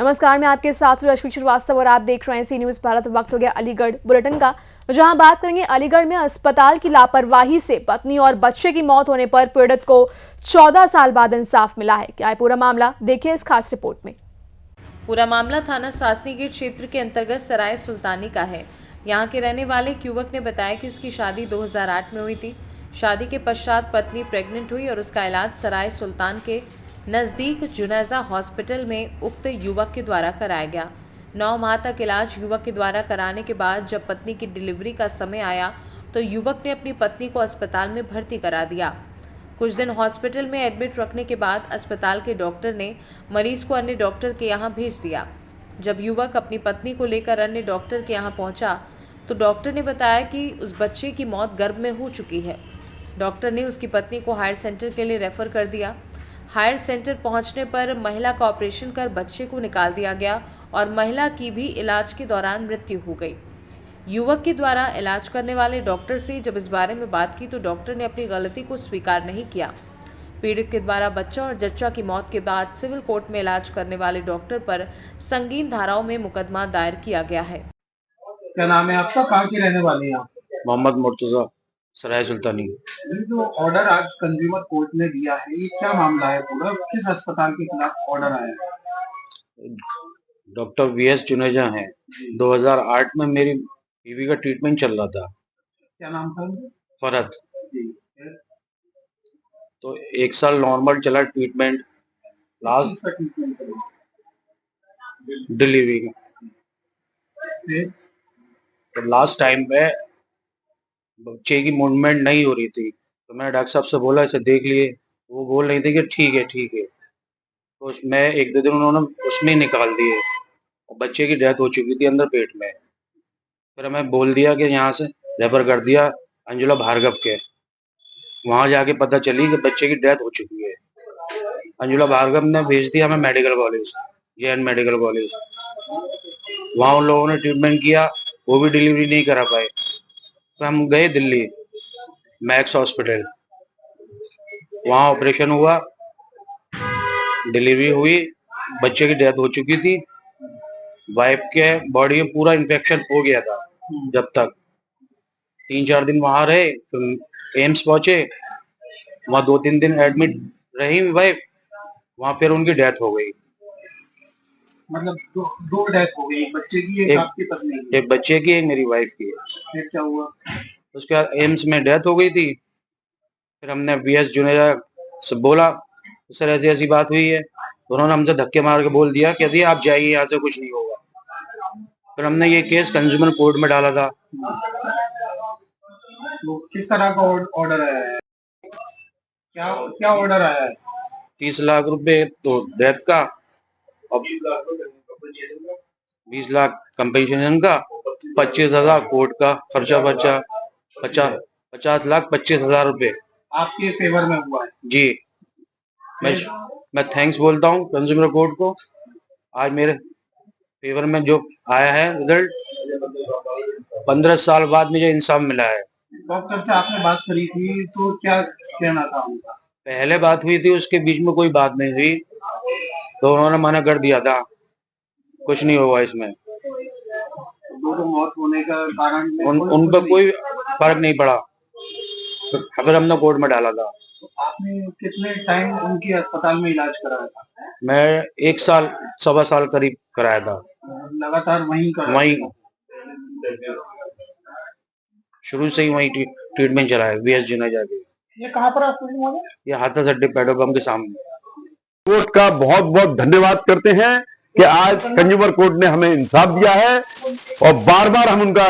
नमस्कार, मैं आपके साथ रश्मि श्रीवास्तव और आप देख रहे हैं सी न्यूज भारत। वक्त हो गया अलीगढ़ बुलेटिन का, जहां बात करेंगे अलीगढ़ में अस्पताल की लापरवाही से पत्नी और बच्चे की मौत होने पर पीड़ित को 14 साल बाद इंसाफ मिला है। क्या है पूरा मामला, देखिए इस खास रिपोर्ट में। पूरा मामला थाना सासनी गेट क्षेत्र के अंतर्गत सराय सुल्तानी का है। यहाँ के रहने वाले एक युवक ने बताया कि उसकी शादी 2008 में हुई थी। शादी के पश्चात पत्नी प्रेग्नेंट हुई और उसका इलाज सराय सुल्तान के नज़दीक जुनैजा हॉस्पिटल में उक्त युवक के द्वारा कराया गया। 9 माह तक इलाज युवक के द्वारा कराने के बाद जब पत्नी की डिलीवरी का समय आया तो युवक ने अपनी पत्नी को अस्पताल में भर्ती करा दिया। कुछ दिन हॉस्पिटल में एडमिट रखने के बाद अस्पताल के डॉक्टर ने मरीज को अन्य डॉक्टर के यहाँ भेज दिया। जब युवक अपनी पत्नी को लेकर अन्य डॉक्टर के यहाँ पहुँचा तो डॉक्टर ने बताया कि उस बच्चे की मौत गर्भ में हो चुकी है। डॉक्टर ने उसकी पत्नी को हायर सेंटर के लिए रेफर कर दिया। हायर सेंटर पहुंचने पर महिला का ऑपरेशन कर बच्चे को निकाल दिया गया और महिला की भी इलाज के दौरान मृत्यु हो गई। युवक के द्वारा इलाज करने वाले डॉक्टर से जब इस बारे में बात की तो डॉक्टर ने अपनी गलती को स्वीकार नहीं किया। पीड़ित के द्वारा बच्चा और जच्चा की मौत के बाद सिविल कोर्ट में इलाज करने वाले डॉक्टर पर संगीन धाराओं में मुकदमा दायर किया गया है। क्या नाम है आपका, कहाँ की रहने वाली हैं आप? मोहम्मद मुर्तजा, सराय सुल्तानी। ये जो ऑर्डर आज कंज्यूमर कोर्ट ने दिया है, ये क्या मामला है पूरा? किस अस्पताल के खिलाफ ऑर्डर आया है? डॉक्टर वीएस जुनेजा है। 2008 में मेरी बीवी का ट्रीटमेंट चल रहा था। क्या नाम था? फरहत। जी। तो 1 साल नॉर्मल चला ट्रीटमेंट। लास्ट डिलीवरी का तो लास्ट टाइम पे बच्चे की मूवमेंट नहीं हो रही थी, तो मैंने डॉक्टर साहब से बोला इसे देख लिए। वो बोल रही थी कि ठीक है ठीक है। तो उसमें 1-2 दिन उन्होंने उसमें ही निकाल दिए और बच्चे की डेथ हो चुकी थी अंदर पेट में। फिर हमें बोल दिया कि यहाँ से रेफर कर दिया अंजुला भार्गव के। वहां जाके पता चली कि बच्चे की डेथ हो चुकी है। अंजुला भार्गव ने भेज दिया हमें medical college, JN medical college. वहां उन लोगों ने ट्रीटमेंट किया, वो भी डिलीवरी नहीं करा पाए। तो हम गए दिल्ली मैक्स हॉस्पिटल, वहां ऑपरेशन हुआ, डिलीवरी हुई, बच्चे की डेथ हो चुकी थी। वाइफ के बॉडी में पूरा इन्फेक्शन हो गया था। जब तक 3-4 दिन वहां रहे, फिर एम्स पहुंचे, वहां 2-3 दिन एडमिट रही वाइफ, वहां फिर उनकी डेथ हो गई। मतलब दो डेथ हो गई, एक बच्चे की, एक आपकी पत्नी की। एक बच्चे की, एक मेरी वाइफ की। फिर क्या हुआ? उसके बाद एम्स में डेथ हो गई थी। फिर हमने वीएस जुनेजा से बोला सर ऐसी ऐसी बात हुई है, तो उन्होंने हमसे धक्के मार के बोल दिया कि आप जाइए, यहाँ से कुछ नहीं होगा। फिर हमने ये केस कंज्यूमर कोर्ट में डाला था। तो किस तरह का ऑर्डर आया है? क्या क्या ऑर्डर आया है? 30 लाख रुपए तो डेथ का और 20 लाख कंपेंसेशन का, 25,000 कोर्ट का खर्चा बचा, 50,25,000 रुपए आपके फेवर में हुआ है? जी। मैं थैंक्स बोलता हूँ कंज्यूमर कोर्ट को। आज मेरे फेवर में जो आया है रिजल्ट, 15 साल बाद मुझे इंसाफ मिला है। डॉक्टर से आपने बात करी थी तो क्या कहना था उनका? पहले बात हुई थी, उसके बीच में कोई बात नहीं हुई, तो उन्होंने मना कर दिया था कुछ नहीं होगा इसमें। दो मौत होने का कारण उन पर कोई फर्क नहीं पड़ा। तो फिर हमने कोर्ट में डाला था। तो आपने कितने टाइम उनकी अस्पताल में इलाज कराया था? मैं 1 साल 1.25 साल करीब कराया था। लगातार वहीं शुरू से ही वहीं ट्रीटमेंट चला है वीएस जुनेजा के। ये कहाँ पर है? ये हाथरस अड्डे पेट्रोल पंप के सामने। कोर्ट का बहुत बहुत धन्यवाद करते हैं कि आज कंज्यूमर कोर्ट ने हमें इंसाफ दिया है और बार बार हम उनका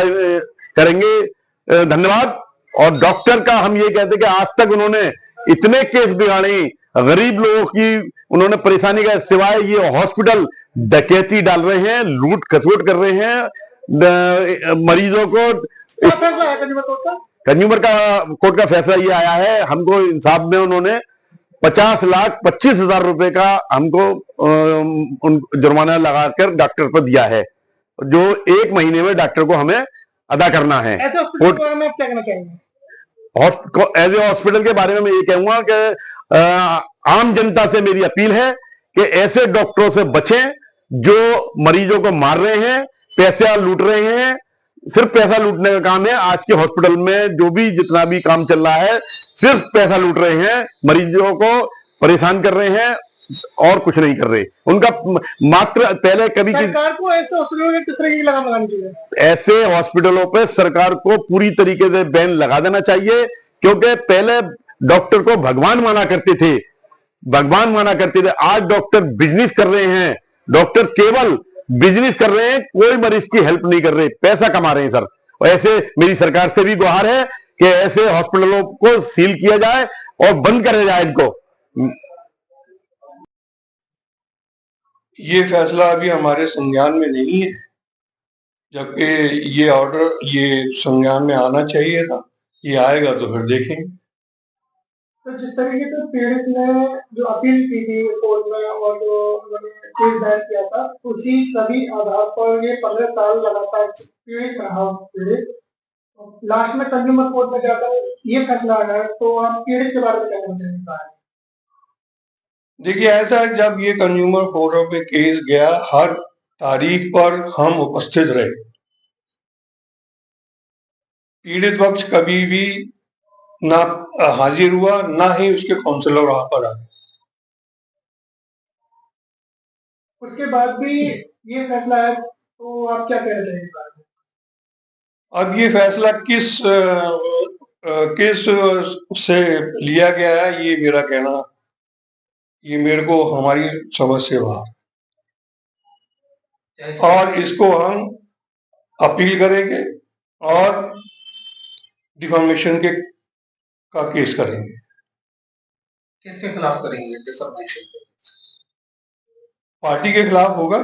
करेंगे धन्यवाद। और डॉक्टर का हम ये कहते हैं कि आज तक उन्होंने इतने केस बिगाड़े, गरीब लोगों की उन्होंने परेशानी का, सिवाय ये हॉस्पिटल डकैती डाल रहे हैं, लूट खसोट कर रहे हैं मरीजों को। कंज्यूमर का कोर्ट का फैसला ये आया है, हमको इंसाफ में उन्होंने 50,25,000 रुपए का हमको जुर्माना लगाकर डॉक्टर पर दिया है, जो 1 महीने में डॉक्टर को हमें अदा करना है। कोर्ट में क्या कहना चाहेंगे? एज ए हॉस्पिटल के बारे में मैं ये कहूंगा कि आम जनता से मेरी अपील है कि ऐसे डॉक्टरों से बचें जो मरीजों को मार रहे हैं, पैसा लूट रहे हैं। सिर्फ पैसा लूटने का काम है। आज के हॉस्पिटल में जो भी जितना भी काम चल रहा है, सिर्फ पैसा लूट रहे हैं, मरीजों को परेशान कर रहे हैं और कुछ नहीं कर रहे। उनका मात्र पहले कभी सरकार को ऐसे हॉस्पिटलों में किस तरह की लगाम लगानी चाहिए? ऐसे हॉस्पिटलों पे सरकार को पूरी तरीके से बैन लगा देना चाहिए, क्योंकि पहले डॉक्टर को भगवान माना करते थे, भगवान माना करते थे। आज डॉक्टर बिजनेस कर रहे हैं, डॉक्टर केवल बिजनेस कर रहे हैं, कोई मरीज की हेल्प नहीं कर रहे, पैसा कमा रहे हैं सर। और ऐसे मेरी सरकार से भी गुहार है कि ऐसे हॉस्पिटलों को सील किया जाए और बंद करा जाए इनको। ये फैसला अभी हमारे संज्ञान में नहीं है, जबकि ये ऑर्डर ये संज्ञान में आना चाहिए था। ये आएगा तो फिर देखेंगे। तो जिस तरीके से पीड़ित ने जो अपील की थी कोर्ट में और जो उन्होंने केस दायर किया था, उसी सभी आधार पर ये 15 साल लगातार पीड़ित रहा। पीड़ित लास्ट में कंज्यूमर कोर्ट में जाकर ये फैसला आ गया, तो आप पीड़ित के बारे में क्या कहना चाहेंगे? देखिए, ऐसा है, जब ये कंज्यूमर फोरम पे केस गया, हर तारीख पर हम उपस्थित रहे। पीड़ित पक्ष कभी भी ना हाजिर हुआ, ना ही उसके काउंसलर वहां पर आए। उसके बाद भी ये फैसला है, तो आप क्या कहना चाहेंगे? अब ये फैसला किस से लिया गया है, ये मेरा कहना, ये मेरे को हमारी समझ से बाहर, और इसको हम अपील करेंगे और डिफॉर्मेशन का केस करेंगे। किसके खिलाफ करेंगे डिफॉर्मेशन? पार्टी के खिलाफ होगा।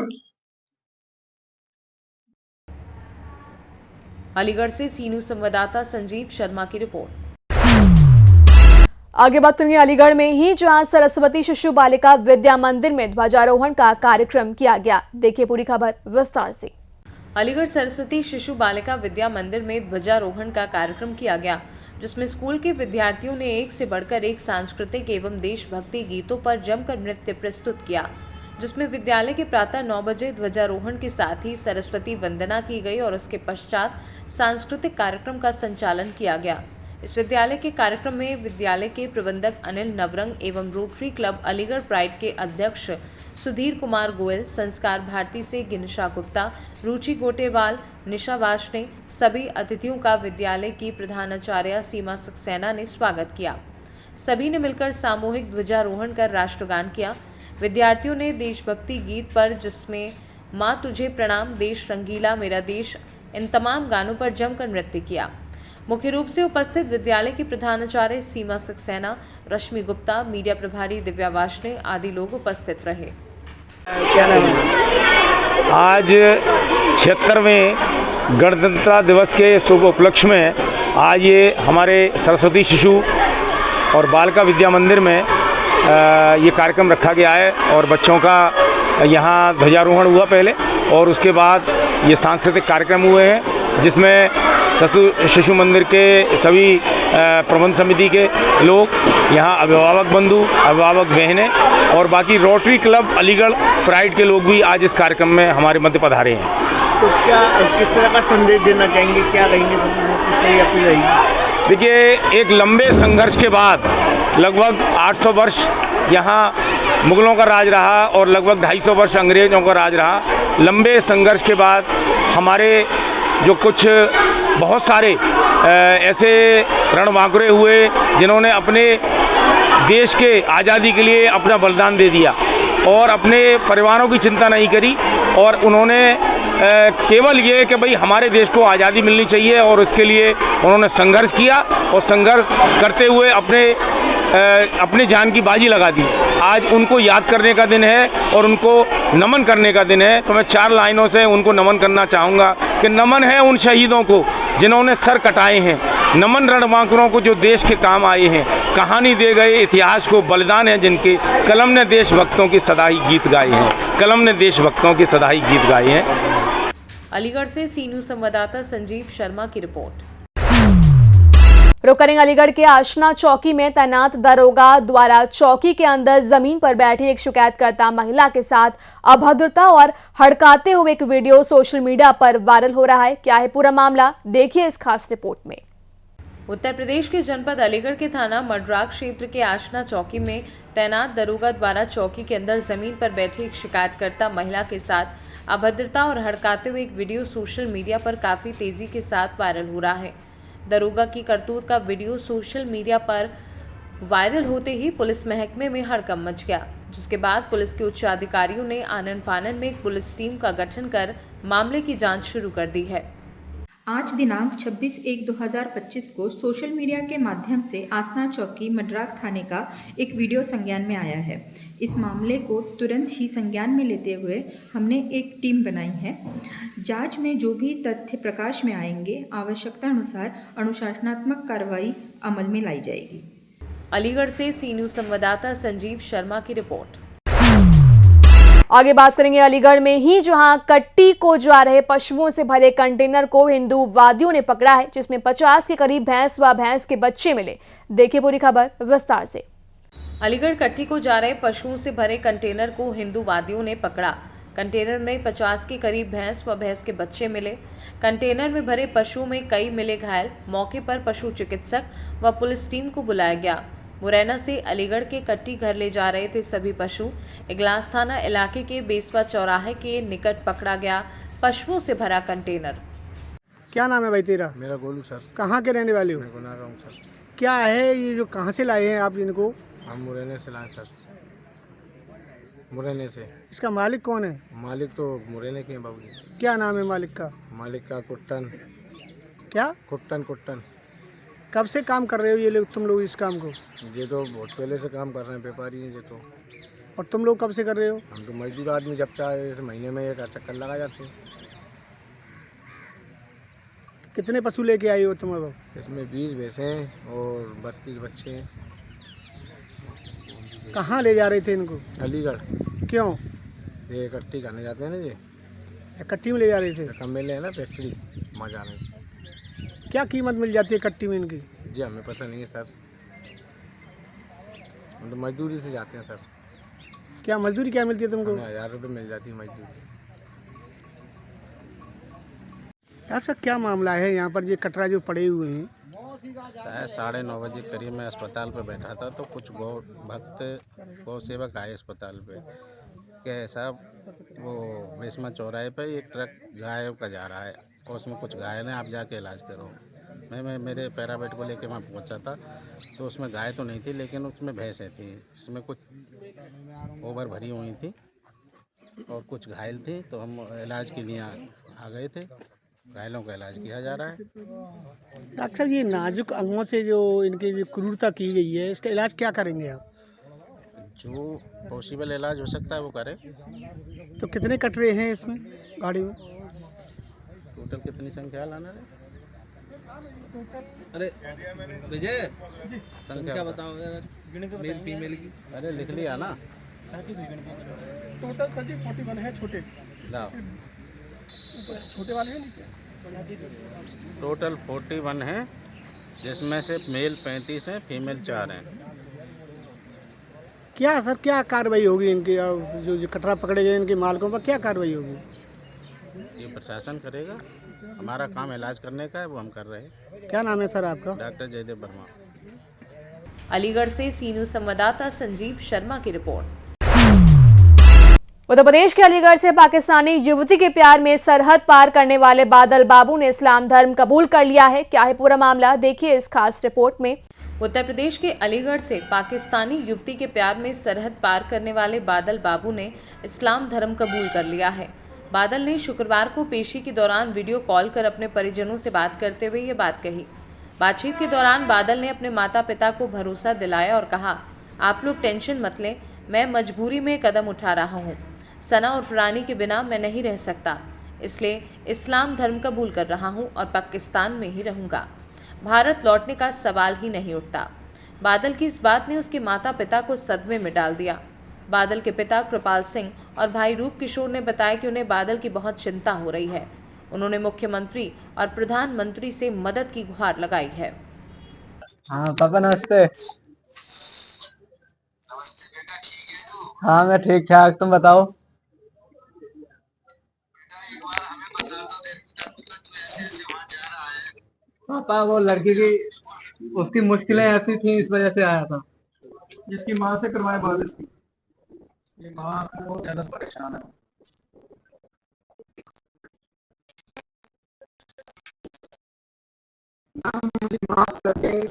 अलीगढ़ से सी न्यूज संवाददाता संजीव शर्मा की रिपोर्ट। आगे बात करेंगे अलीगढ़ में ही, जहां सरस्वती शिशु बालिका विद्या मंदिर में ध्वजारोहण का कार्यक्रम किया गया। देखिए पूरी खबर विस्तार से। अलीगढ़ सरस्वती शिशु बालिका विद्या मंदिर में ध्वजारोहण का कार्यक्रम किया गया, जिसमें स्कूल के विद्यार्थियों ने एक से बढ़कर एक सांस्कृतिक एवं देशभक्ति गीतों पर जमकर नृत्य प्रस्तुत किया, जिसमें विद्यालय के प्रातः 9 बजे ध्वजारोहण के साथ ही सरस्वती वंदना की गई और उसके पश्चात सांस्कृतिक कार्यक्रम का संचालन किया गया। इस विद्यालय के कार्यक्रम में विद्यालय के प्रबंधक अनिल नवरंग एवं रोटरी क्लब अलीगढ़ प्राइड के अध्यक्ष सुधीर कुमार गोयल, संस्कार भारती से गिनशा गुप्ता, रुचि गोटेवाल, निशा वाशने, सभी अतिथियों का विद्यालय की प्रधानाचार्य सीमा सक्सेना ने स्वागत किया। सभी ने मिलकर सामूहिक ध्वजारोहण कर राष्ट्रगान किया। विद्यार्थियों ने देशभक्ति गीत पर, जिसमें माँ तुझे प्रणाम, देश रंगीला, मेरा देश, इन तमाम गानों पर जमकर नृत्य किया। मुख्य रूप से उपस्थित विद्यालय की प्रधानाचार्य सीमा सक्सेना, रश्मि गुप्ता, मीडिया प्रभारी दिव्या वाशने आदि लोग उपस्थित रहे। आज 76वें गणतंत्रता दिवस के शुभ उपलक्ष्य में आज ये हमारे सरस्वती शिशु और बालिका विद्या मंदिर में ये कार्यक्रम रखा गया है और बच्चों का यहाँ ध्वजारोहण हुआ पहले और उसके बाद ये सांस्कृतिक कार्यक्रम हुए हैं, जिसमें शिशु मंदिर के सभी प्रबंध समिति के लोग, यहाँ अभिभावक बंधु, अभिभावक बहनें और बाकी रोटरी क्लब अलीगढ़ प्राइड के लोग भी आज इस कार्यक्रम में हमारे मध्य पधारे हैं। तो क्या किस तरह का संदेश देना चाहेंगे, क्या कहेंगे, किस तरह की अपील रहेगी? देखिए, एक लंबे संघर्ष के बाद लगभग 800 वर्ष यहाँ मुगलों का राज रहा और लगभग 250 वर्ष अंग्रेज़ों का राज रहा। लंबे संघर्ष के बाद हमारे जो कुछ बहुत सारे ऐसे रणबांकुरे हुए जिन्होंने अपने देश के आज़ादी के लिए अपना बलिदान दे दिया और अपने परिवारों की चिंता नहीं करी और उन्होंने केवल ये कि भाई हमारे देश को आज़ादी मिलनी चाहिए और उसके लिए उन्होंने संघर्ष किया और संघर्ष करते हुए अपने जान की बाजी लगा दी। आज उनको याद करने का दिन है और उनको नमन करने का दिन है। तो मैं 4 लाइनों से उनको नमन करना चाहूँगा कि नमन है उन शहीदों को जिन्होंने सर कटाए हैं, नमन रणबांकुरों को जो देश के काम आए हैं, कहानी दे गए इतिहास को, बलिदान है जिनके, कलम ने देशभक्तों की सदा ही गीत गाए हैं, कलम ने देशभक्तों की सदा ही गीत गाए हैं। अलीगढ़ से सी न्यूज संवाददाता संजीव शर्मा की रिपोर्ट। रुक करेंगे अलीगढ़ के आशना चौकी में तैनात दरोगा द्वारा चौकी के अंदर जमीन पर बैठी एक शिकायतकर्ता महिला के साथ अभद्रता और हड़काते हुए एक वीडियो सोशल मीडिया पर वायरल हो रहा है। क्या है पूरा मामला, देखिए इस खास रिपोर्ट में। उत्तर प्रदेश के जनपद अलीगढ़ के थाना मडराग क्षेत्र के आशना चौकी में तैनात दरोगा द्वारा चौकी के अंदर जमीन पर बैठी एक शिकायतकर्ता महिला के साथ अभद्रता और हड़काते हुए एक वीडियो सोशल मीडिया पर काफी तेजी के साथ वायरल हो रहा है। दरोगा की करतूत का वीडियो सोशल मीडिया पर वायरल होते ही पुलिस महकमे में हड़कंप मच गया, जिसके बाद पुलिस के उच्च अधिकारियों ने आनन फानन में एक पुलिस टीम का गठन कर मामले की जांच शुरू कर दी है। आज दिनांक 26/1/2025 को सोशल मीडिया के माध्यम से आसना चौकी मडराग थाने का एक वीडियो संज्ञान में आया है। इस मामले को तुरंत ही संज्ञान में लेते हुए हमने एक टीम बनाई है। जांच में जो भी तथ्य प्रकाश में आएंगे, आवश्यकता अनुसार अनुशासनात्मक कार्रवाई अमल में लाई जाएगी। अलीगढ़ से सी न्यूज़ संवाददाता संजीव शर्मा की रिपोर्ट। आगे बात करेंगे अलीगढ़ में ही, जहां कट्टी को जा रहे पशुओं से भरे कंटेनर को हिंदूवादियों ने पकड़ा है, जिसमें 50 के करीब भैंस व भैंस के बच्चे मिले। देखिए पूरी खबर विस्तार से। अलीगढ़ कट्टी को जा रहे पशुओं से भरे कंटेनर को हिंदूवादियों ने पकड़ा। कंटेनर में 50 के करीब भैंस व भैंस के बच्चे मिले। कंटेनर में भरे पशुओं में कई मिले घायल। मौके पर पशु चिकित्सक व पुलिस टीम को बुलाया गया। मुरैना से अलीगढ़ के कट्टी घर ले जा रहे थे सभी पशु। इगलास थाना इलाके के बेसवा चौराहे के निकट पकड़ा गया पशुओं से भरा कंटेनर। क्या नाम है भाई तेरा? मेरा गोलू सर। कहाँ के रहने वाले हो? मैं बना रहा हूँ सर। क्या है ये जो कहाँ से लाए हैं आप इनको? हम मुरैने से लाए सर, मुरैने से। इसका मालिक कौन है? मालिक तो मुरैने के हैं बाबू जी। क्या नाम है मालिक का? मालिक का कुट्टन। क्या? कुट्टन। कब से काम कर रहे हो ये लोग, तुम लोग इस काम को? ये तो बहुत पहले से काम कर रहे हैं, व्यापारी हैं ये तो। और तुम लोग कब से कर रहे हो? हम तो मजदूर आदमी, जब चाहे महीने में एक चक्कर लगा जाते हैं। कितने पशु लेके आए हो तुम अब? इसमें 20 भैंसे हैं और 32 बच्चे हैं। कहाँ ले जा रहे थे इनको? अलीगढ़। क्यों? ये कट्टी खाने जाते हैं ना, ये कट्टी में ले जा रहे थे? कम मिले है ना फैक्ट्री, वहाँ जाने से। क्या कीमत मिल जाती है कट्टी में इनकी? जी हमें पता नहीं है सर, हम तो मजदूरी से जाते हैं सर। क्या मजदूरी क्या मिलती है तुमको? हमें 1000 रुपये मिल जाती है मजदूरी। आपसे क्या मामला है यहाँ पर ये कटरा जो पड़े हुए हैं? 9:30 बजे करीब मैं अस्पताल पे बैठा था तो कुछ गौ भक्त गौ सेवक आए अस्पताल पे कि साहब वो बेसमा चौराहे पे एक ट्रक गायों का जा रहा है और उसमें कुछ गाय ने, आप जाके इलाज करो। मैं मेरे पैरामेडिक को लेके वहाँ पहुँचा था तो उसमें गाय तो नहीं थी, लेकिन उसमें भैंसें थी, इसमें कुछ ओवर भरी हुई थी और कुछ घायल थी। तो हम इलाज के लिए आ गए थे। घायलों का इलाज किया जा रहा है। डॉक्टर साहब, ये नाजुक अंगों से जो इनकी जो क्रूरता की गई है, इसका इलाज क्या करेंगे आप? जो पॉसिबल इलाज हो सकता है वो करें। तो कितने कटरे हैं इसमें गाड़ी में? टोटल कितनी संख्या लाना है? अरे विजय संख्या बताओ मेल फीमेल की। अरे लिख लिया ना। टोटल सर जी 41 है, छोटे छोटे वाले हैं नीचे। टोटल 41 है, जिसमें से मेल 35 हैं, फीमेल 4 हैं। क्या सर, क्या कार्रवाई होगी इनकी? जो कटरा पकड़े गए इनके मालकों पर क्या कार्रवाई होगी? ये प्रशासन करेगा, हमारा काम इलाज करने का है, वो हम कर रहे हैं। क्या नाम है सर आपका? डॉक्टर जयदेव वर्मा। अलीगढ़ से सी न्यूज़ संवाददाता संजीव शर्मा की रिपोर्ट। उत्तर प्रदेश के अलीगढ़ से पाकिस्तानी युवती के प्यार में सरहद पार करने वाले बादल बाबू ने इस्लाम धर्म कबूल कर लिया है। क्या है पूरा मामला, देखिए इस खास रिपोर्ट में। उत्तर प्रदेश के अलीगढ़ से पाकिस्तानी युवती के प्यार में सरहद पार करने वाले बादल बाबू ने इस्लाम धर्म कबूल कर लिया है। बादल ने शुक्रवार को पेशी के दौरान वीडियो कॉल कर अपने परिजनों से बात करते हुए ये बात कही। बातचीत के दौरान बादल ने अपने माता पिता को भरोसा दिलाया और कहा, आप लोग टेंशन मत लें, मैं मजबूरी में कदम उठा रहा हूँ। सना और फरानी के बिना मैं नहीं रह सकता, इसलिए इस्लाम धर्म कबूल कर रहा हूँ और पाकिस्तान में ही रहूँगा। भारत लौटने का सवाल ही नहीं उठता। बादल की इस बात ने उसके माता पिता को सदमे में डाल दिया। बादल के पिता कृपाल सिंह और भाई रूप किशोर ने बताया कि उन्हें बादल की बहुत चिंता हो रही है। उन्होंने मुख्यमंत्री और प्रधानमंत्री से मदद की गुहार लगाई है। हाँ पापा नमस्ते। हाँ मैं ठीक ठाक, तुम बताओ। पापा वो लड़की की उसकी मुश्किलें ऐसी थी, इस वजह से आया था। जिसकी माँ से करवाए बात इसकी, ये माँ बहुत ज्यादा परेशान है। मुझे माफ कर दें।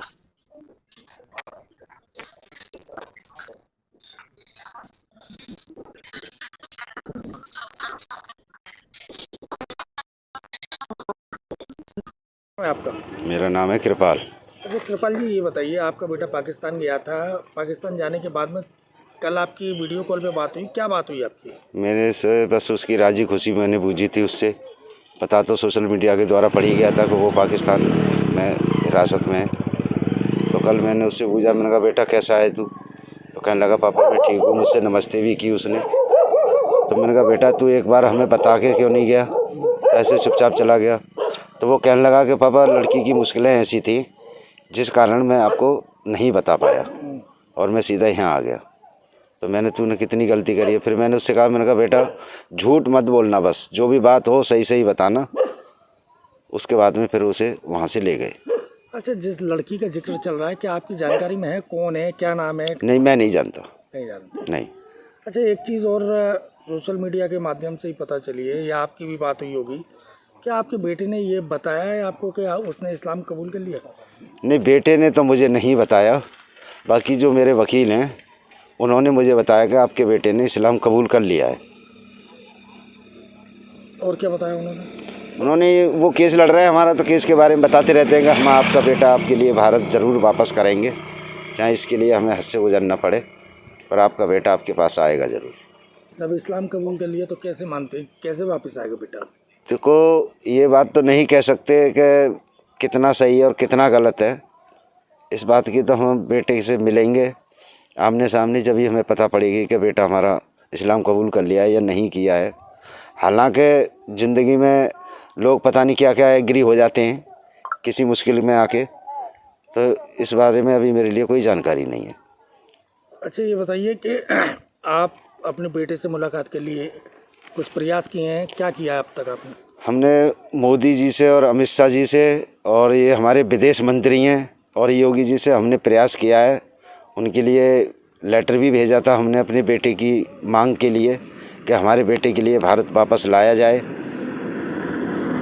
आपका? मेरा नाम है कृपाल। अच्छा कृपाल जी, ये बताइए, आपका बेटा पाकिस्तान गया था, पाकिस्तान जाने के बाद में कल आपकी वीडियो कॉल पे बात हुई, क्या बात हुई आपकी? मैंने से बस उसकी राजी खुशी मैंने पूछी थी उससे। पता तो सोशल मीडिया के द्वारा पढ़ी गया था कि वो पाकिस्तान में हिरासत में है। तो कल मैंने उससे पूछा, मैंने कहा बेटा कैसा है तू? तो कहने लगा पापा मैं ठीक हूँ। मुझसे नमस्ते भी की उसने। तो मैंने कहा बेटा तू एक बार हमें बता के क्यों नहीं गया, ऐसे चुपचाप चला गया? तो वो कहने लगा कि पापा लड़की की मुश्किलें ऐसी थी जिस कारण मैं आपको नहीं बता पाया और मैं सीधा यहाँ आ गया। तो तूने कितनी गलती करी है। फिर मैंने उससे कहा, मैंने कहा बेटा झूठ मत बोलना, बस जो भी बात हो सही सही बताना। उसके बाद में फिर उसे वहाँ से ले गए। अच्छा, जिस लड़की का जिक्र चल रहा है, क्या आपकी जानकारी में है, कौन है, क्या नाम है? नहीं, मैं नहीं जानता। नहीं जानते? नहीं। अच्छा, एक चीज़ और सोशल मीडिया के माध्यम से ही पता चली है या आपकी भी बात हुई होगी, क्या आपके बेटे ने ये बताया है आपको कि उसने इस्लाम कबूल कर लिया? नहीं, बेटे ने तो मुझे नहीं बताया। बाकी जो मेरे वकील हैं उन्होंने मुझे बताया कि आपके बेटे ने इस्लाम कबूल कर लिया है। और क्या बताया उन्होंने? उन्होंने वो केस लड़ रहे हैं हमारा, तो केस के बारे में बताते रहते हैं कि हम आपका बेटा आपके लिए भारत ज़रूर वापस करेंगे, चाहे इसके लिए हमें हद से गुजरना पड़े, पर आपका बेटा आपके पास आएगा ज़रूर। जब इस्लाम कबूल कर लिया तो कैसे मानते हैं, कैसे वापस आएगा बेटा? देखो ये बात तो नहीं कह सकते कि कितना सही है और कितना गलत है। इस बात की तो हम बेटे से मिलेंगे आमने सामने, जब ही हमें पता पड़ेगी कि बेटा हमारा इस्लाम कबूल कर लिया है या नहीं किया है। हालांकि ज़िंदगी में लोग पता नहीं क्या क्या एग्री हो जाते हैं किसी मुश्किल में आके, तो इस बारे में अभी मेरे लिए कोई जानकारी नहीं है। अच्छा, ये बताइए कि आप अपने बेटे से मुलाकात के लिए कुछ प्रयास किए हैं, क्या किया है अब तक आपने? हमने मोदी जी से और अमित शाह जी से और ये हमारे विदेश मंत्री हैं और योगी जी से हमने प्रयास किया है। उनके लिए लेटर भी भेजा था हमने अपने बेटे की मांग के लिए कि हमारे बेटे के लिए भारत वापस लाया जाए,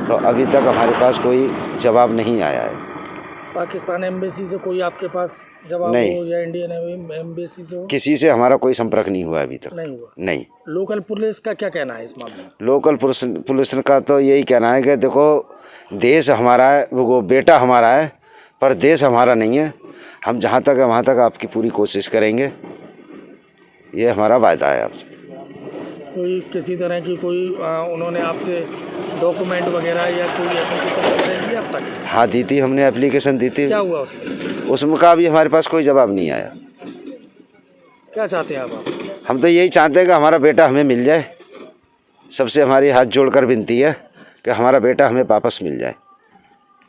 तो अभी तक हमारे पास कोई जवाब नहीं आया है। पाकिस्तान एम्बेसी से कोई आपके पास जवाब नहीं। हो या इंडियन एम्बेसी से हो? किसी से हमारा कोई संपर्क नहीं हुआ अभी तक। नहीं हुआ? नहीं। लोकल पुलिस का क्या कहना है इस मामले में? लोकल पुलिस का तो यही कहना है कि देखो देश हमारा है, वो बेटा हमारा है, पर देश हमारा नहीं है। हम जहाँ तक है वहाँ तक आपकी पूरी कोशिश करेंगे, ये हमारा वायदा है आपसे। कोई किसी तरह की कोई उन्होंने आपसे डॉक्यूमेंट वगैरह या कोई एप्लीकेशन वगैरह दी अब तक? हाँ दी थी, हमने एप्लीकेशन दी थी। क्या हुआ उसमें? उसमें का भी हमारे पास कोई जवाब नहीं आया। क्या चाहते हैं आप? हम तो यही चाहते हैं कि हमारा बेटा हमें मिल जाए। सबसे हमारी हाथ जोड़कर विनती है कि हमारा बेटा हमें वापस मिल जाए,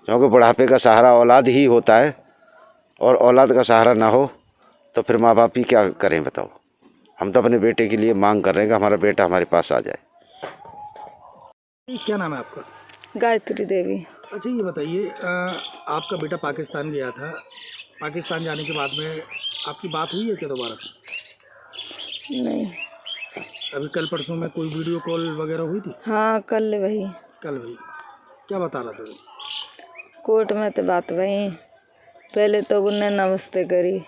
क्योंकि बुढ़ापे का सहारा औलाद ही होता है, और औलाद का सहारा ना हो तो फिर माँ बाप ही क्या करें बताओ। हम तो अपने बेटे के लिए मांग कर रहे हैं कि हमारा बेटा हमारे पास आ जाए। क्या नाम है आपका? गायत्री देवी। अच्छा, ये बताइए, आपका बेटा पाकिस्तान गया था, पाकिस्तान जाने के बाद में आपकी बात हुई है क्या दोबारा? नहीं। अभी कल परसों में कोई वीडियो कॉल वगैरह हुई थी? हाँ कल वही। कल वही क्या बता रहा था? कोर्ट में तो बात वही, पहले तो उन्हें नमस्ते करी,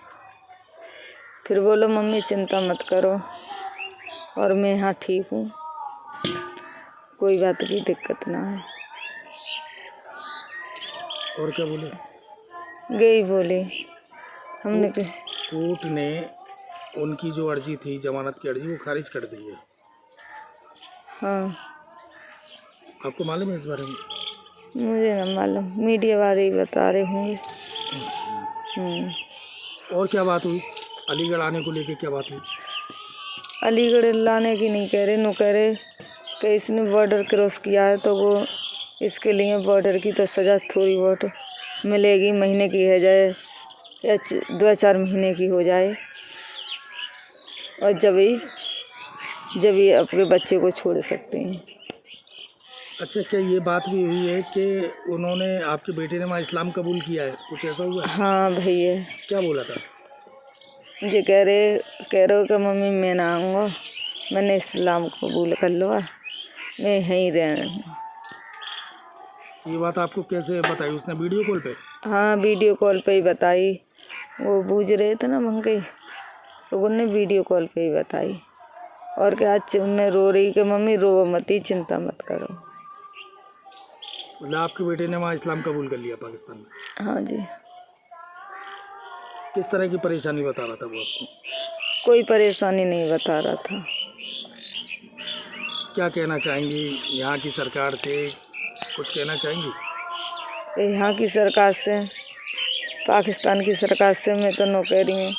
फिर बोलो मम्मी चिंता मत करो और मैं यहाँ ठीक हूँ, कोई बात की दिक्कत ना है। और क्या बोले? गई बोले हमने कोर्ट ने उनकी जो अर्जी थी, जमानत की अर्जी, वो खारिज कर दी है। हाँ। आपको मालूम है इस बारे में? मुझे ना मालूम, मीडिया वाले ही बता रहे होंगे। और क्या बात हुई? अलीगढ़ आने को लेके क्या बात हुई? अलीगढ़ लाने की नहीं कह रहे, नो कह रहे कि इसने बॉर्डर क्रॉस किया है तो वो इसके लिए बॉर्डर की तो सज़ा थोड़ी बहुत मिलेगी, महीने की है जाए या 2-4 महीने की हो जाए, और जब ही अपने बच्चे को छोड़ सकते हैं। अच्छा, क्या ये बात भी हुई है कि उन्होंने, आपके बेटे ने वहाँ इस्लाम कबूल किया है, कुछ ऐसा हुआ है? हाँ भैया, क्या बोला था? जे कह रहे हो कि मम्मी मैं ना आऊँगा, मैंने इस्लाम कबूल कर लो, मैं यहीं रहना। ये बात आपको कैसे बताई उसने, वीडियो कॉल पे? हाँ, वीडियो कॉल पे ही बताई। वो बूझ रहे थे ना मंगे, तो उन्होंने वीडियो कॉल पे ही बताई। और क्या, आज मैं रो रही कि मम्मी रो मत, ही चिंता मत करो। मतलब आपके बेटे ने वहाँ इस्लाम कबूल कर लिया पाकिस्तान में? हाँ जी। किस तरह की परेशानी बता रहा था वो आपको? कोई परेशानी नहीं बता रहा था। क्या कहना चाहेंगी यहाँ की सरकार से, कुछ कहना चाहेंगी? यहाँ की सरकार से, पाकिस्तान की सरकार से मैं तो नो कह रही हूँ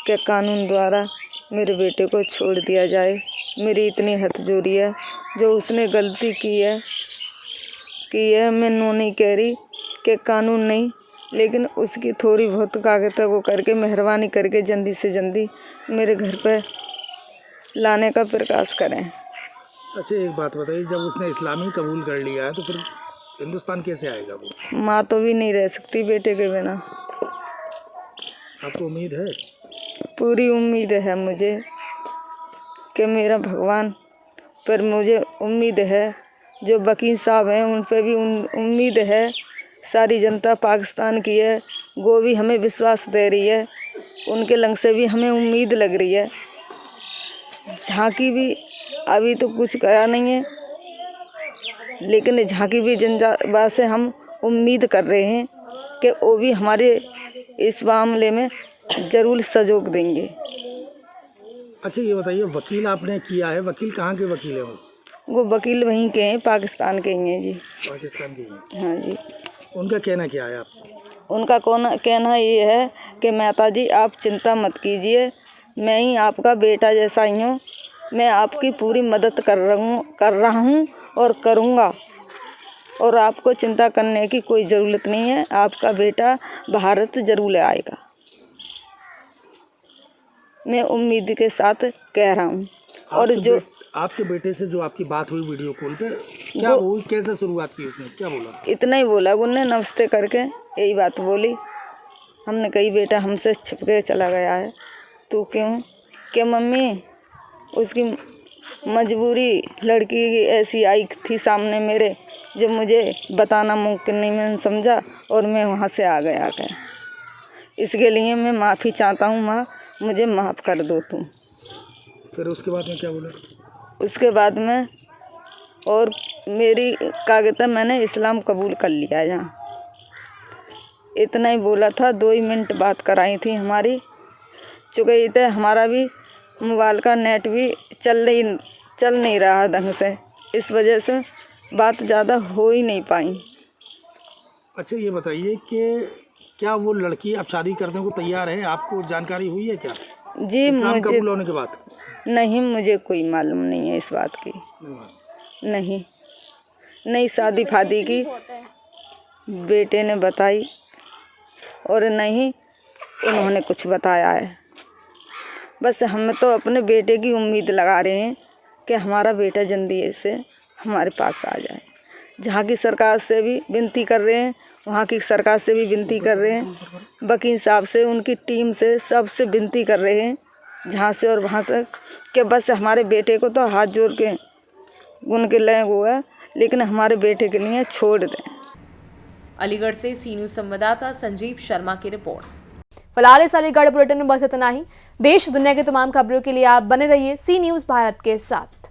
कि कानून द्वारा मेरे बेटे को छोड़ दिया जाए। मेरी इतनी हथजोरी है, जो उसने गलती की है मैं नो नहीं कह रही कि कानून नहीं, लेकिन उसकी थोड़ी बहुत कागज वो करके मेहरबानी करके जल्दी से जल्दी मेरे घर पे लाने का प्रयास करें। अच्छा, एक बात बताइए, जब उसने इस्लामी कबूल कर लिया है तो फिर हिंदुस्तान कैसे आएगा वो? माँ तो भी नहीं रह सकती बेटे के बिना। आपको उम्मीद है? पूरी उम्मीद है मुझे कि मेरा भगवान पर मुझे उम्मीद है, जो वकील साहब हैं उन पर भी उम्मीद है, सारी जनता पाकिस्तान की है, वो भी हमें विश्वास दे रही है, उनके लंग से भी हमें उम्मीद लग रही है। झांकी भी अभी तो कुछ कहा नहीं है, लेकिन झांकी भी जनता से हम उम्मीद कर रहे हैं कि वो भी हमारे इस मामले में ज़रूर सहयोग देंगे। अच्छा, ये बताइए, वकील आपने किया है, वकील कहाँ के वकील हैं वो वकील वहीं के हैं, पाकिस्तान के ही हैं जी। पाकिस्तान के हैं? हाँ जी। उनका कहना क्या है आपसे? उनका कहना ये है कि मेहता जी आप चिंता मत कीजिए, मैं ही आपका बेटा जैसा ही हूँ, मैं आपकी पूरी मदद कर रहा हूँ और करूँगा, और आपको चिंता करने की कोई ज़रूरत नहीं है, आपका बेटा भारत ज़रूर आएगा, मैं उम्मीद के साथ कह रहा हूँ। और जो आपके बेटे से जो आपकी बात हुई वीडियो कॉल पे, क्या वो कैसे शुरुआत की उसने, क्या बोला? इतना ही बोला, उन्होंने नमस्ते करके यही बात बोली। हमने कही बेटा हमसे छिप के चला गया है, तू क्यों? क्या मम्मी उसकी मजबूरी, लड़की की ऐसी आई थी सामने मेरे, जो मुझे बताना मुमकिन नहीं मैंने समझा, और मैं वहाँ से आ गया। इसके लिए मैं माफ़ी चाहता हूँ माँ, मुझे माफ़ कर दो तुम। फिर उसके बाद में क्या बोला? उसके बाद में और मेरी कागज़ मैंने इस्लाम कबूल कर लिया यहाँ, इतना ही बोला था। 2 ही मिनट बात कराई थी हमारी, चुके थे, हमारा भी मोबाइल का नेट भी चल नहीं रहा ढंग से, इस वजह से बात ज़्यादा हो ही नहीं पाई। अच्छा, ये बताइए कि क्या वो लड़की अब शादी करने को तैयार है, आपको जानकारी हुई है क्या? जी, मुझे कबूल होने के बाद? नहीं, मुझे कोई मालूम नहीं है इस बात की। नहीं शादी फादी की बेटे ने बताई, और नहीं उन्होंने कुछ बताया है। बस हम तो अपने बेटे की उम्मीद लगा रहे हैं कि हमारा बेटा जल्दी से हमारे पास आ जाए। जहाँ की सरकार से भी विनती कर रहे हैं, वहाँ की सरकार से भी विनती कर रहे हैं, वकील साहब से, उनकी टीम से, सबसे विनती कर रहे हैं, जहाँ से और वहाँ तक, कि बस हमारे बेटे को तो हाथ जोड़ के उनके लय हुआ है, लेकिन हमारे बेटे के लिए छोड़ दें। अलीगढ़ से सी न्यूज़ संवाददाता संजीव शर्मा की रिपोर्ट। फिलहाल इस अलीगढ़ बुलेटिन में बस इतना ही। देश दुनिया की तमाम खबरों के लिए आप बने रहिए सी न्यूज़ भारत के साथ।